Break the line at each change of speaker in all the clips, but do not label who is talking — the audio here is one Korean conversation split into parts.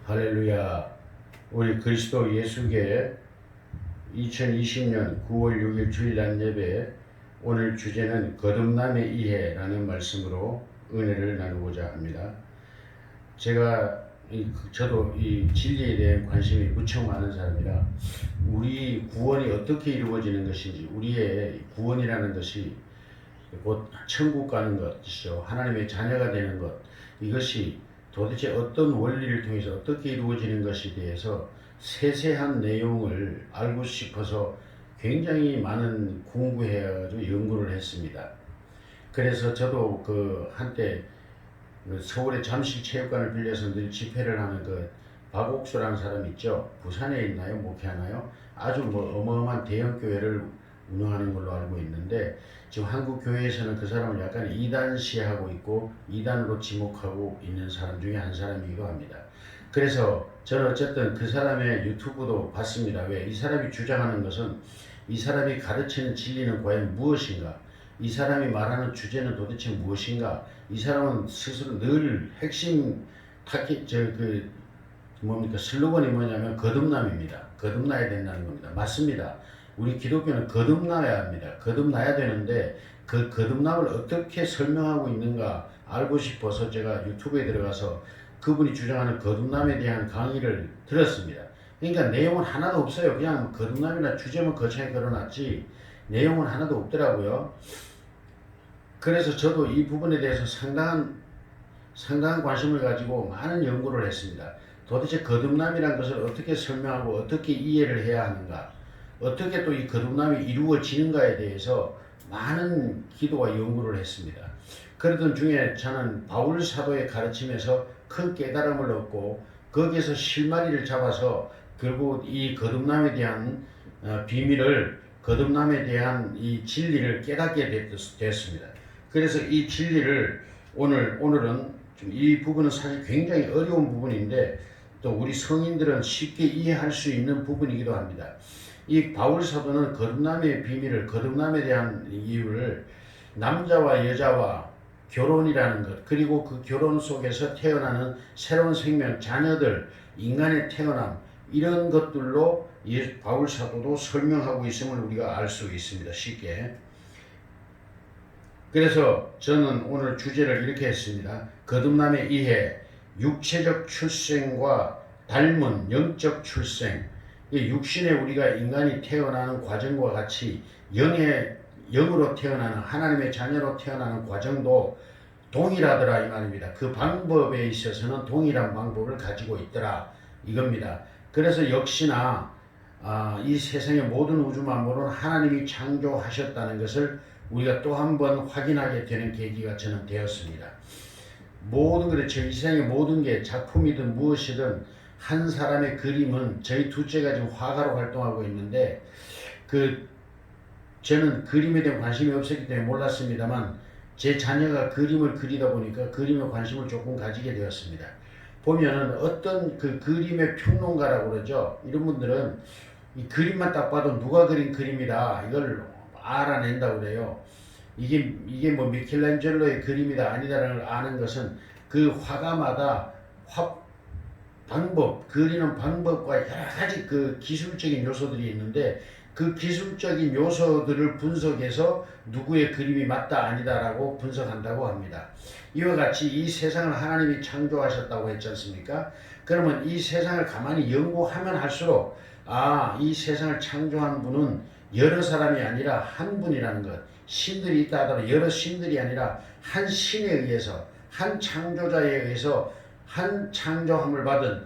할렐루야. 우리 그리스도 예수계 2020년 9월 6일 주일날 예배, 오늘 주제는 거듭남의 이해라는 말씀으로 은혜를 나누고자 합니다. 저도 이 진리에 대한 관심이 무척 많은 사람이라 우리 구원이 어떻게 이루어지는 것인지, 우리의 구원이라는 것이 곧 천국 가는 것이죠. 하나님의 자녀가 되는 것, 이것이 도대체 어떤 원리를 통해서 어떻게 이루어지는 것에 대해서 세세한 내용을 알고 싶어서 굉장히 많은 공부해가지고 연구를 했습니다. 그래서 저도 한때 서울의 잠실체육관을 빌려서 늘 집회를 하는 박옥수라는 사람 있죠. 부산에 있나요? 목회하나요? 아주 어마어마한 대형 교회를 운영하는 걸로 알고 있는데, 지금 한국 교회에서는 그 사람을 약간 이단시하고 있고 이단으로 지목하고 있는 사람 중에 한 사람이기도 합니다. 그래서 저는 어쨌든 그 사람의 유튜브도 봤습니다. 왜? 이 사람이 주장하는 것은, 이 사람이 가르치는 진리는 과연 무엇인가? 이 사람이 말하는 주제는 도대체 무엇인가? 이 사람은 스스로 늘 핵심 슬로건이 뭐냐면 거듭남입니다. 거듭나야 된다는 겁니다. 맞습니다. 우리 기독교는 거듭나야 합니다. 거듭나야 되는데 그 거듭남을 어떻게 설명하고 있는가 알고 싶어서 제가 유튜브에 들어가서 그분이 주장하는 거듭남에 대한 강의를 들었습니다. 그러니까 내용은 하나도 없어요. 그냥 거듭남이나 주제만 거창하게 걸어놨지 내용은 하나도 없더라고요. 그래서 저도 이 부분에 대해서 상당한 관심을 가지고 많은 연구를 했습니다. 도대체 거듭남이라는 것을 어떻게 설명하고 어떻게 이해를 해야 하는가, 어떻게 또 이 거듭남이 이루어지는가에 대해서 많은 기도와 연구를 했습니다. 그러던 중에 저는 바울 사도의 가르침에서 큰 깨달음을 얻고 거기에서 실마리를 잡아서 결국 이 거듭남에 대한 비밀을, 거듭남에 대한 이 진리를 깨닫게 됐습니다. 그래서 이 진리를 오늘은 이 부분은 사실 굉장히 어려운 부분인데 또 우리 성인들은 쉽게 이해할 수 있는 부분이기도 합니다. 이 바울 사도는 거듭남의 비밀을, 거듭남에 대한 이유를 남자와 여자와 결혼이라는 것, 그리고 그 결혼 속에서 태어나는 새로운 생명, 자녀들, 인간의 태어남, 이런 것들로 바울 사도도 설명하고 있음을 우리가 알 수 있습니다. 쉽게. 그래서 저는 오늘 주제를 이렇게 했습니다. 거듭남의 이해, 육체적 출생과 닮은 영적 출생. 육신에 우리가 인간이 태어나는 과정과 같이 영으로 태어나는, 하나님의 자녀로 태어나는 과정도 동일하더라 이 말입니다. 그 방법에 있어서는 동일한 방법을 가지고 있더라 이겁니다. 그래서 역시나 이 세상의 모든 우주 만물은 하나님이 창조하셨다는 것을 우리가 또 한 번 확인하게 되는 계기가 저는 되었습니다. 그렇죠. 이 세상의 모든 게 작품이든 무엇이든 한 사람의 그림은, 저희 둘째가 지금 화가로 활동하고 있는데 저는 그림에 대한 관심이 없었기 때문에 몰랐습니다만 제 자녀가 그림을 그리다 보니까 그림에 관심을 조금 가지게 되었습니다. 보면은 어떤 그 그림의 평론가라고 그러죠. 이런 분들은 이 그림만 딱 봐도 누가 그린 그림이다 이걸 알아낸다고 그래요. 이게 뭐 미켈란젤로의 그림이다 아니다를 아는 것은 그 화가마다 그리는 방법과 여러 가지 그 기술적인 요소들이 있는데 그 기술적인 요소들을 분석해서 누구의 그림이 맞다 아니다라고 분석한다고 합니다. 이와 같이 이 세상을 하나님이 창조하셨다고 했지 않습니까? 그러면 이 세상을 가만히 연구하면 할수록 이 세상을 창조한 분은 여러 사람이 아니라 한 분이라는 것, 신들이 있다 하더라도 여러 신들이 아니라 한 신에 의해서, 한 창조자에 의해서, 한 창조함을 받은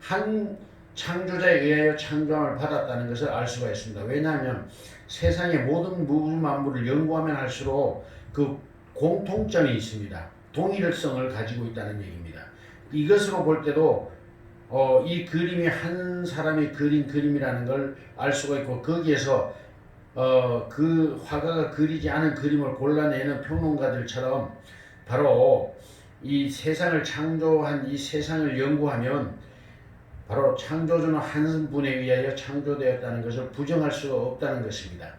한 창조자에 의하여 창조함을 받았다는 것을 알 수가 있습니다. 왜냐하면 세상의 모든 만물을 연구하면 할수록 그 공통점이 있습니다. 동일성을 가지고 있다는 얘기입니다. 이것으로 볼 때도 이 그림이 한 사람이 그린 그림이라는 걸 알 수가 있고, 거기에서 그 화가가 그리지 않은 그림을 골라내는 평론가들처럼 바로 이 세상을 창조한 이 세상을 연구하면 바로 창조주는 한 분에 의하여 창조되었다는 것을 부정할 수가 없다는 것입니다.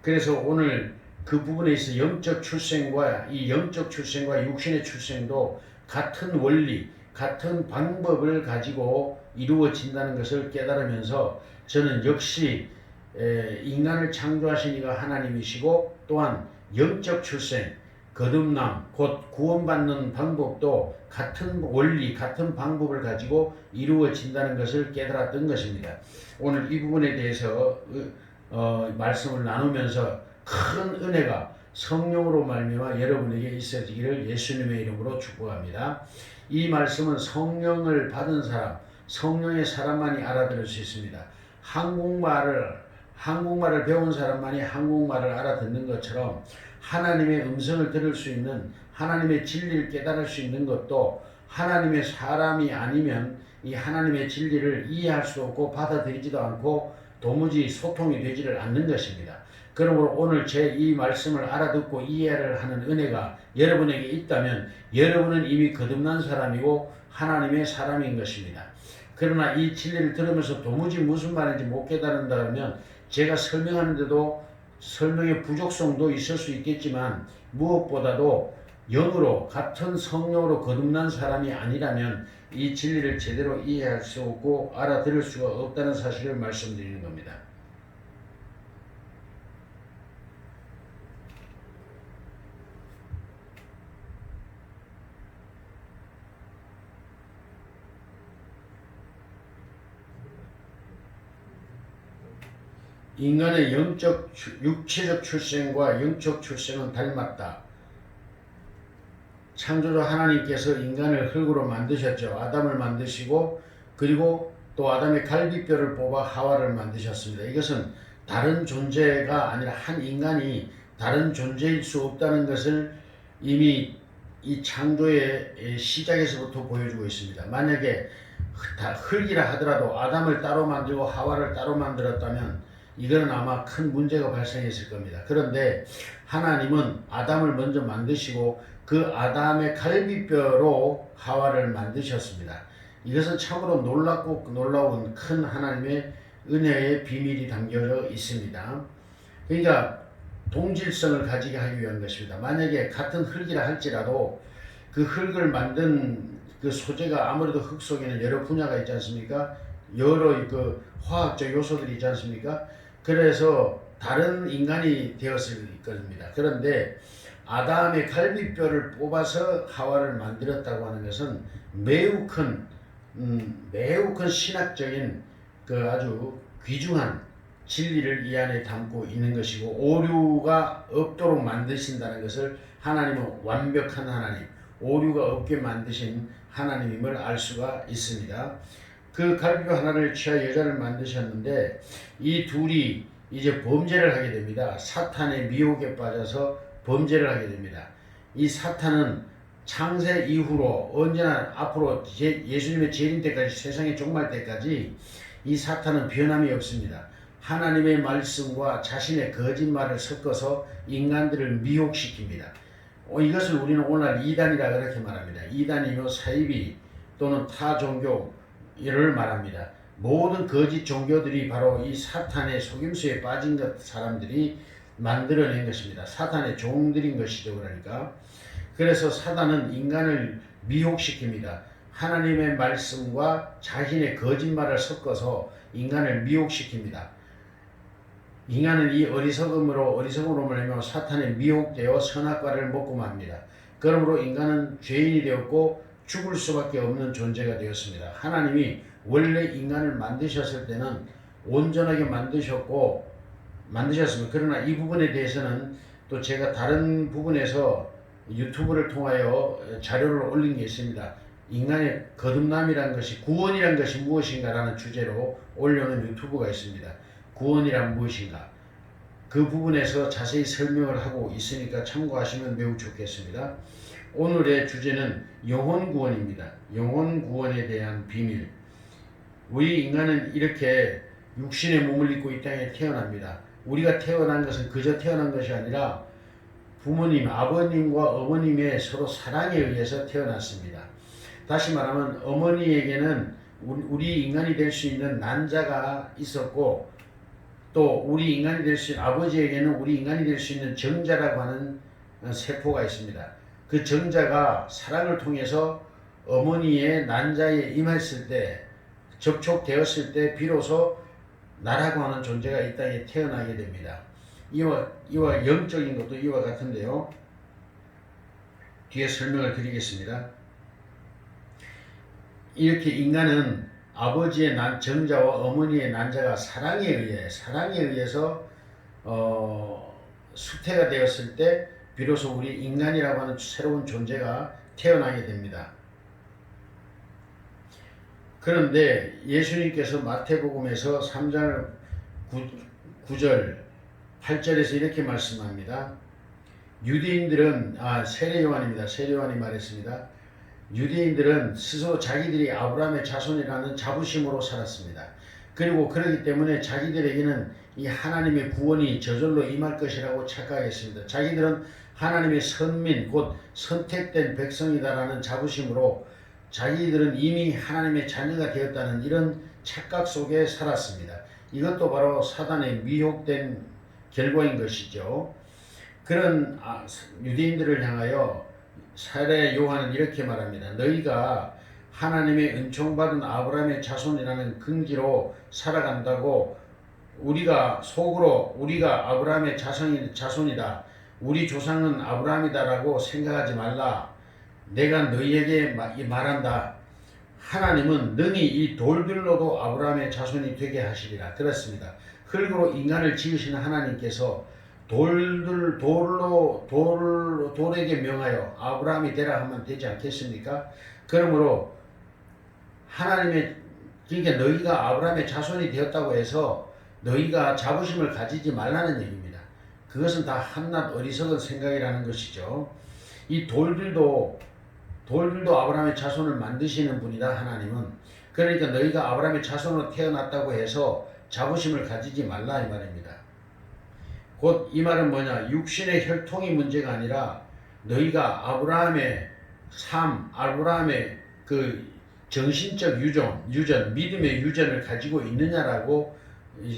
그래서 오늘 그 부분에 있어 영적 출생과 이 영적 출생과 육신의 출생도 같은 원리, 같은 방법을 가지고 이루어진다는 것을 깨달으면서 저는 역시 인간을 창조하신 이가 하나님이시고 또한 영적 출생, 거듭남, 곧 구원받는 방법도 같은 원리, 같은 방법을 가지고 이루어진다는 것을 깨달았던 것입니다. 오늘 이 부분에 대해서 말씀을 나누면서 큰 은혜가 성령으로 말미암아 여러분에게 있어지기를 예수님의 이름으로 축복합니다. 이 말씀은 성령을 받은 사람, 성령의 사람만이 알아들을 수 있습니다. 한국말을 배운 사람만이 한국말을 알아듣는 것처럼 하나님의 음성을 들을 수 있는, 하나님의 진리를 깨달을 수 있는 것도 하나님의 사람이 아니면 이 하나님의 진리를 이해할 수 없고 받아들이지도 않고 도무지 소통이 되지를 않는 것입니다. 그러므로 오늘 제 이 말씀을 알아듣고 이해를 하는 은혜가 여러분에게 있다면 여러분은 이미 거듭난 사람이고 하나님의 사람인 것입니다. 그러나 이 진리를 들으면서 도무지 무슨 말인지 못 깨달은다면 제가 설명하는데도 설명의 부족성도 있을 수 있겠지만 무엇보다도 영으로 같은 성령으로 거듭난 사람이 아니라면 이 진리를 제대로 이해할 수 없고 알아들을 수가 없다는 사실을 말씀드리는 겁니다. 인간의 육체적 출생과 영적 출생은 닮았다. 창조주 하나님께서 인간을 흙으로 만드셨죠. 아담을 만드시고 그리고 또 아담의 갈비뼈를 뽑아 하와를 만드셨습니다. 이것은 다른 존재가 아니라 한 인간이 다른 존재일 수 없다는 것을 이미 이 창조의 시작에서부터 보여주고 있습니다. 만약에 흙이라 하더라도 아담을 따로 만들고 하와를 따로 만들었다면 이거는 아마 큰 문제가 발생했을 겁니다. 그런데 하나님은 아담을 먼저 만드시고 그 아담의 갈비뼈로 하와를 만드셨습니다. 이것은 참으로 놀랍고 놀라운 큰 하나님의 은혜의 비밀이 담겨져 있습니다. 그러니까 동질성을 가지게 하기 위한 것입니다. 만약에 같은 흙이라 할지라도 그 흙을 만든 그 소재가 아무래도 흙 속에는 여러 분야가 있지 않습니까? 여러 그 화학적 요소들이 있지 않습니까? 그래서 다른 인간이 되었을 것입니다. 그런데 아담의 갈비뼈를 뽑아서 하와를 만들었다고 하는 것은 매우 큰 신학적인 그 아주 귀중한 진리를 이 안에 담고 있는 것이고 오류가 없도록 만드신다는 것을 하나님은 완벽한 하나님, 오류가 없게 만드신 하나님임을 알 수가 있습니다. 그 갈비뼈 하나를 취하 여자를 만드셨는데 이 둘이 이제 범죄를 하게 됩니다. 사탄의 미혹에 빠져서 범죄를 하게 됩니다. 이 사탄은 창세 이후로 언제나 앞으로 예수님의 재림 때까지, 세상의 종말 때까지 이 사탄은 변함이 없습니다. 하나님의 말씀과 자신의 거짓말을 섞어서 인간들을 미혹시킵니다. 이것을 우리는 오늘 이단이라 그렇게 말합니다. 이단이며 사이비 또는 타 종교를 말합니다. 모든 거짓 종교들이 바로 이 사탄의 속임수에 빠진 사람들이 만들어낸 것입니다. 사탄의 종들인 것이죠. 그러니까 그래서 사탄은 인간을 미혹시킵니다. 하나님의 말씀과 자신의 거짓말을 섞어서 인간을 미혹시킵니다. 인간은 이 어리석음으로 말하면 사탄에 미혹되어 선악과를 먹고 맙니다. 그러므로 인간은 죄인이 되었고 죽을 수밖에 없는 존재가 되었습니다. 하나님이 원래 인간을 만드셨을 때는 온전하게 만드셨습니다. 그러나 이 부분에 대해서는 또 제가 다른 부분에서 유튜브를 통하여 자료를 올린 게 있습니다. 인간의 거듭남이란 것이, 구원이란 것이 무엇인가라는 주제로 올려놓은 유튜브가 있습니다. 구원이란 무엇인가? 그 부분에서 자세히 설명을 하고 있으니까 참고하시면 매우 좋겠습니다. 오늘의 주제는 영혼 구원입니다. 영혼 구원에 대한 비밀. 우리 인간은 이렇게 육신의 몸을 입고 이 땅에 태어납니다. 우리가 태어난 것은 그저 태어난 것이 아니라 부모님, 아버님과 어머님의 서로 사랑에 의해서 태어났습니다. 다시 말하면 어머니에게는 우리 인간이 될 수 있는 난자가 있었고 또 우리 인간이 될 수, 아버지에게는 우리 인간이 될 수 있는 정자라고 하는 세포가 있습니다. 그 정자가 사랑을 통해서 어머니의 난자에 임했을 때, 접촉되었을 때 비로소 나라고 하는 존재가 이 땅에 태어나게 됩니다. 이와 영적인 것도 이와 같은데요. 뒤에 설명을 드리겠습니다. 이렇게 인간은 아버지의 정자와 어머니의 난자가 사랑에 의해서 수태가 되었을 때 비로소 우리 인간이라고 하는 새로운 존재가 태어나게 됩니다. 그런데 예수님께서 마태복음에서 3장 9절 8절에서 이렇게 말씀합니다. 유대인들은 세례요한입니다. 세례요한이 말했습니다. 유대인들은 스스로 자기들이 아브라함의 자손이라는 자부심으로 살았습니다. 그리고 그렇기 때문에 자기들에게는 이 하나님의 구원이 저절로 임할 것이라고 착각했습니다. 자기들은 하나님의 선민, 곧 선택된 백성이다라는 자부심으로 자기들은 이미 하나님의 자녀가 되었다는 이런 착각 속에 살았습니다. 이것도 바로 사단의 미혹된 결과인 것이죠. 그런 유대인들을 향하여 세례 요한은 이렇게 말합니다. 너희가 하나님의 은총받은 아브라함의 자손이라는 근기로 살아간다고 우리가 속으로 우리가 아브라함의 자손이다. 우리 조상은 아브라함이다라고 생각하지 말라. 내가 너희에게 말한다. 하나님은 능히 이 돌들로도 아브라함의 자손이 되게 하시리라. 그렇습니다. 흙으로 인간을 지으시는 하나님께서 돌에게 명하여 아브라함이 되라 하면 되지 않겠습니까? 그러므로 그러니까 너희가 아브라함의 자손이 되었다고 해서 너희가 자부심을 가지지 말라는 얘기입니다. 그것은 다 한낱 어리석은 생각이라는 것이죠. 이 돌들도 아브라함의 자손을 만드시는 분이다, 하나님은. 그러니까 너희가 아브라함의 자손으로 태어났다고 해서 자부심을 가지지 말라 이 말입니다. 곧 이 말은 뭐냐? 육신의 혈통이 문제가 아니라 너희가 아브라함의 삶, 아브라함의 그 정신적 유전, 믿음의 유전을 가지고 있느냐라고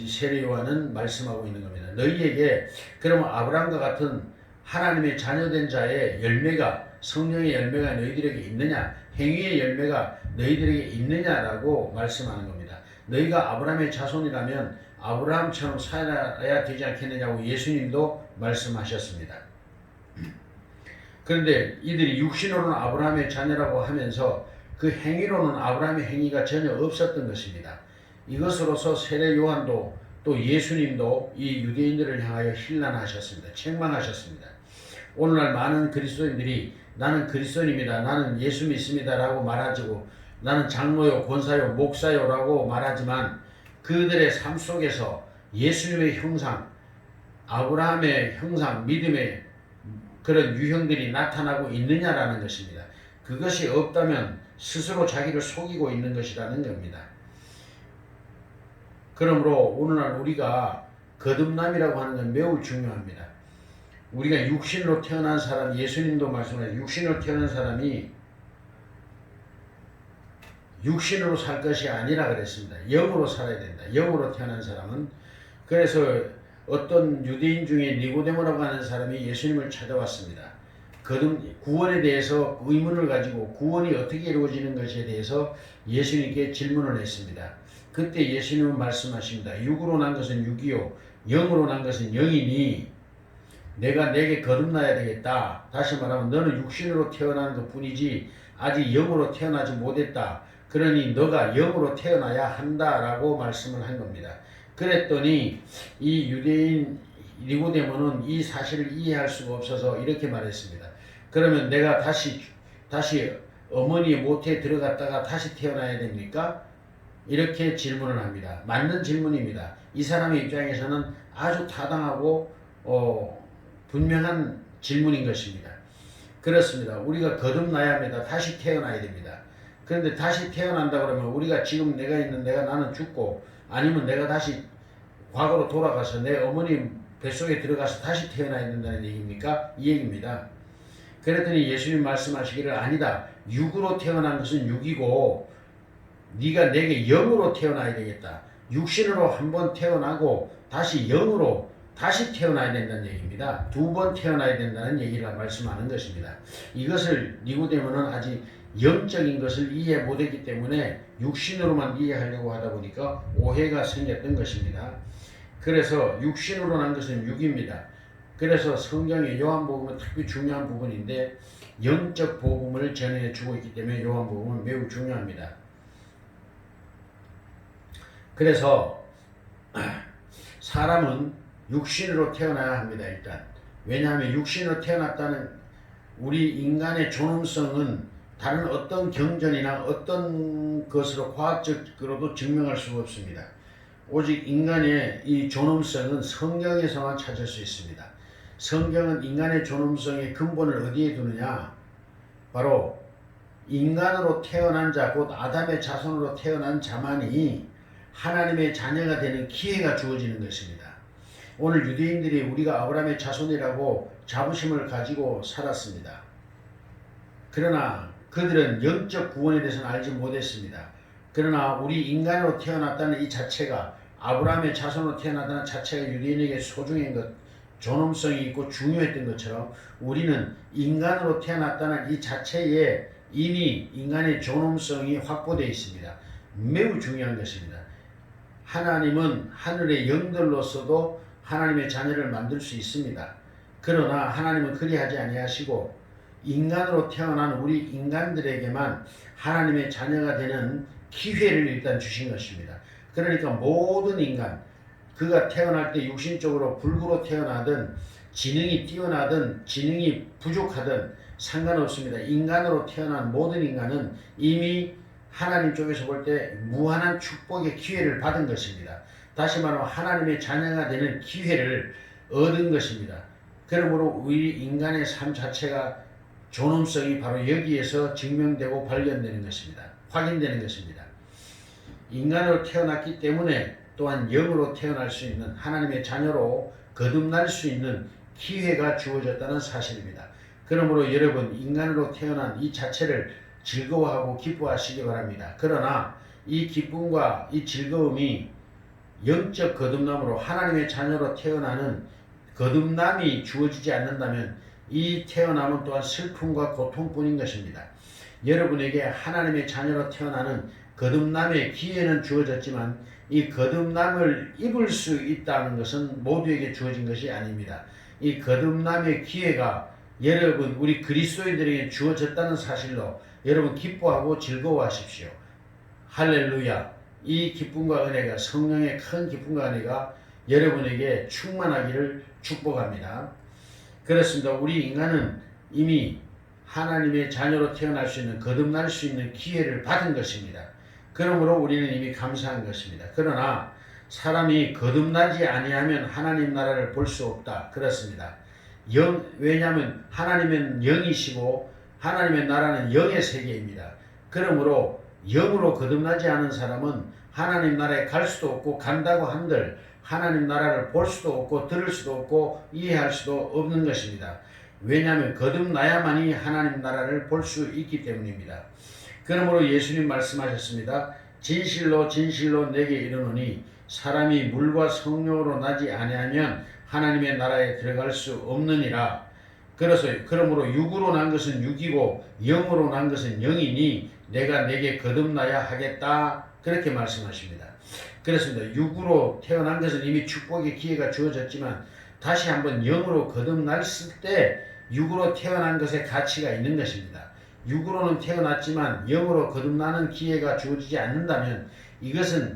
세례 요한은 말씀하고 있는 겁니다. 너희에게 그러면 아브라함과 같은 하나님의 자녀된 자의 열매가, 성령의 열매가 너희들에게 있느냐, 행위의 열매가 너희들에게 있느냐라고 말씀하는 겁니다. 너희가 아브라함의 자손이라면 아브라함처럼 살아야 되지 않겠느냐고 예수님도 말씀하셨습니다. 그런데 이들이 육신으로는 아브라함의 자녀라고 하면서 그 행위로는 아브라함의 행위가 전혀 없었던 것입니다. 이것으로서 세례 요한도 또 예수님도 이 유대인들을 향하여 힐난하셨습니다. 책망하셨습니다. 오늘날 많은 그리스도인들이 나는 그리스도인입니다. 나는 예수 믿습니다. 라고 말하지고 나는 장로요, 권사요, 목사요라고 말하지만 그들의 삶 속에서 예수님의 형상, 아브라함의 형상, 믿음의 그런 유형들이 나타나고 있느냐라는 것입니다. 그것이 없다면 스스로 자기를 속이고 있는 것이라는 겁니다. 그러므로 오늘날 우리가 거듭남이라고 하는 건 매우 중요합니다. 우리가 육신으로 태어난 사람, 예수님도 말씀하셨죠. 육신으로 태어난 사람이 육신으로 살 것이 아니라 그랬습니다. 영으로 살아야 된다. 영으로 태어난 사람은. 그래서 어떤 유대인 중에 니고데모라고 하는 사람이 예수님을 찾아왔습니다. 구원에 대해서 의문을 가지고 구원이 어떻게 이루어지는 것에 대해서 예수님께 질문을 했습니다. 그때 예수님은 말씀하십니다. 육으로 난 것은 육이요 영으로 난 것은 영이니 내가 내게 거듭나야 되겠다. 다시 말하면 너는 육신으로 태어난 것뿐이지 아직 영으로 태어나지 못했다. 그러니 너가 영으로 태어나야 한다라고 말씀을 한 겁니다. 그랬더니 이 유대인 니고데모는 이 사실을 이해할 수가 없어서 이렇게 말했습니다. 그러면 내가 다시 어머니의 모태에 들어갔다가 다시 태어나야 됩니까? 이렇게 질문을 합니다. 맞는 질문입니다. 이 사람의 입장에서는 아주 타당하고 분명한 질문인 것입니다. 그렇습니다. 우리가 거듭나야 합니다. 다시 태어나야 됩니다. 그런데 다시 태어난다 그러면 우리가 지금 나는 죽고 아니면 내가 다시 과거로 돌아가서 내 어머니 뱃속에 들어가서 다시 태어나야 된다는 얘기입니까? 이 얘기입니다. 그랬더니 예수님 말씀하시기를 아니다. 육으로 태어난 것은 육이고 네가 내게 영으로 태어나야 되겠다. 육신으로 한 번 태어나고 다시 영으로 다시 태어나야 된다는 얘기입니다. 두 번 태어나야 된다는 얘기를 말씀하는 것입니다. 이것을 니고데모는 아직 영적인 것을 이해 못했기 때문에 육신으로만 이해하려고 하다 보니까 오해가 생겼던 것입니다. 그래서 육신으로 난 것은 육입니다. 그래서 성경의 요한복음은 특히 중요한 부분인데 영적 복음을 전해주고 있기 때문에 요한복음은 매우 중요합니다. 그래서 사람은 육신으로 태어나야 합니다. 일단 왜냐하면 육신으로 태어났다는 우리 인간의 존엄성은 다른 어떤 경전이나 어떤 것으로 과학적으로도 증명할 수가 없습니다. 오직 인간의 이 존엄성은 성경에서만 찾을 수 있습니다. 성경은 인간의 존엄성의 근본을 어디에 두느냐? 바로 인간으로 태어난 자, 곧 아담의 자손으로 태어난 자만이 하나님의 자녀가 되는 기회가 주어지는 것입니다. 오늘 유대인들이 우리가 아브라함의 자손이라고 자부심을 가지고 살았습니다. 그러나 그들은 영적 구원에 대해서는 알지 못했습니다. 그러나 우리 인간으로 태어났다는 이 자체가, 아브라함의 자손으로 태어났다는 자체가 유대인에게 소중한 것, 존엄성이 있고 중요했던 것처럼 우리는 인간으로 태어났다는 이 자체에 이미 인간의 존엄성이 확보되어 있습니다. 매우 중요한 것입니다. 하나님은 하늘의 영들로서도 하나님의 자녀를 만들 수 있습니다. 그러나 하나님은 그리하지 아니하시고 인간으로 태어난 우리 인간들에게만 하나님의 자녀가 되는 기회를 일단 주신 것입니다. 그러니까 모든 인간, 그가 태어날 때 육신적으로 불구로 태어나든 지능이 뛰어나든 지능이 부족하든 상관없습니다. 인간으로 태어난 모든 인간은 이미 하나님 쪽에서 볼 때 무한한 축복의 기회를 받은 것입니다. 다시 말하면 하나님의 자녀가 되는 기회를 얻은 것입니다. 그러므로 우리 인간의 삶 자체가 존엄성이 바로 여기에서 증명되고 발견되는 것입니다. 확인되는 것입니다. 인간으로 태어났기 때문에 또한 영으로 태어날 수 있는 하나님의 자녀로 거듭날 수 있는 기회가 주어졌다는 사실입니다. 그러므로 여러분, 인간으로 태어난 이 자체를 즐거워하고 기뻐하시기 바랍니다. 그러나 이 기쁨과 이 즐거움이 영적 거듭남으로 하나님의 자녀로 태어나는 거듭남이 주어지지 않는다면 이 태어남은 또한 슬픔과 고통뿐인 것입니다. 여러분에게 하나님의 자녀로 태어나는 거듭남의 기회는 주어졌지만 이 거듭남을 입을 수 있다는 것은 모두에게 주어진 것이 아닙니다. 이 거듭남의 기회가 여러분, 우리 그리스도인들에게 주어졌다는 사실로 여러분 기뻐하고 즐거워하십시오. 할렐루야. 이 기쁨과 은혜가, 성령의 큰 기쁨과 은혜가 여러분에게 충만하기를 축복합니다. 그렇습니다. 우리 인간은 이미 하나님의 자녀로 태어날 수 있는, 거듭날 수 있는 기회를 받은 것입니다. 그러므로 우리는 이미 감사한 것입니다. 그러나 사람이 거듭나지 아니하면 하나님 나라를 볼 수 없다. 그렇습니다. 왜냐하면 하나님은 영이시고 하나님의 나라는 영의 세계입니다. 그러므로 영으로 거듭나지 않은 사람은 하나님 나라에 갈 수도 없고, 간다고 한들 하나님 나라를 볼 수도 없고 들을 수도 없고 이해할 수도 없는 것입니다. 왜냐하면 거듭나야만이 하나님 나라를 볼 수 있기 때문입니다. 그러므로 예수님 말씀하셨습니다. 진실로 진실로 내게 이르노니 사람이 물과 성령으로 나지 아니하면 하나님의 나라에 들어갈 수 없느니라. 그러므로 육으로 난 것은 육이고 영으로 난 것은 영이니 내가 내게 거듭나야 하겠다. 그렇게 말씀하십니다. 그렇습니다. 육으로 태어난 것은 이미 축복의 기회가 주어졌지만 다시 한번 영으로 거듭났을 때 육으로 태어난 것에 가치가 있는 것입니다. 육으로는 태어났지만 영으로 거듭나는 기회가 주어지지 않는다면 이것은